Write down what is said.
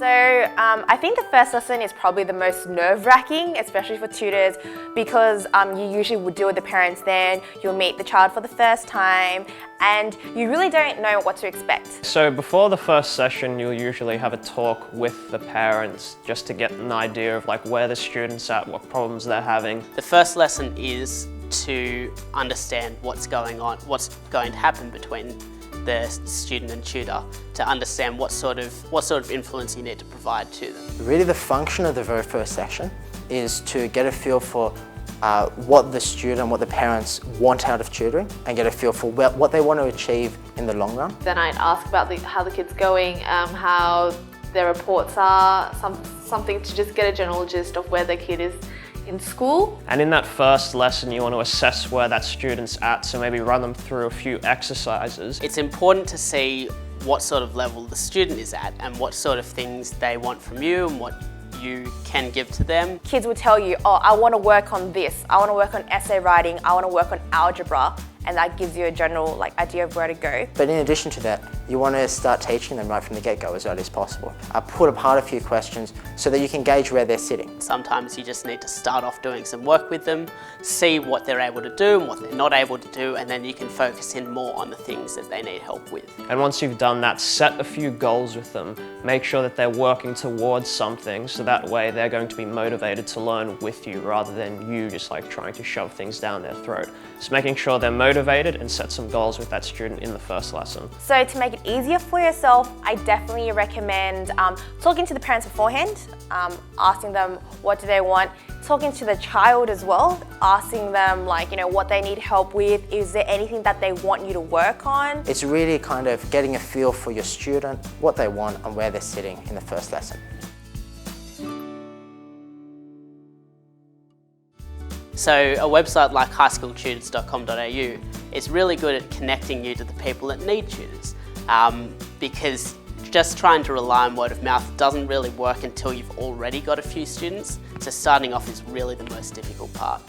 So I think the first lesson is probably the most nerve-wracking, especially for tutors, because you usually would deal with the parents then, you'll meet the child for the first time, and you really don't know what to expect. So before the first session, you'll usually have a talk with the parents just to get an idea of like where the student's at, what problems they're having. The first lesson is to understand what's going on, what's going to happen between the student and tutor, to understand what sort of influence you need to provide to them. Really the function of the very first section is to get a feel for what the student, what the parents want out of tutoring, and get a feel for what they want to achieve in the long run. Then I'd ask about how the kid's going, how their reports are, something to just get a general gist of where the kid is in school. And in that first lesson, you want to assess where that student's at, so maybe run them through a few exercises. It's important to see what sort of level the student is at and what sort of things they want from you and what you can give to them. Kids will tell you, oh, I want to work on this, I want to work on essay writing, I want to work on algebra, and that gives you a general idea of where to go. But in addition to that, you want to start teaching them right from the get-go as early as possible. Put apart a few questions so that you can gauge where they're sitting. Sometimes you just need to start off doing some work with them, see what they're able to do and what they're not able to do, and then you can focus in more on the things that they need help with. And once you've done that, set a few goals with them. Make sure that they're working towards something, so that way they're going to be motivated to learn with you rather than you just trying to shove things down their throat. So making sure they're motivated and set some goals with that student in the first lesson. So to make it easier for yourself, I definitely recommend talking to the parents beforehand, asking them what do they want, talking to the child as well, asking them what they need help with, is there anything that they want you to work on? It's really kind of getting a feel for your student, what they want and where they're sitting in the first lesson. So a website like HighSchoolTutors.com.au is really good at connecting you to the people that need tutors, because just trying to rely on word of mouth doesn't really work until you've already got a few students, so starting off is really the most difficult part.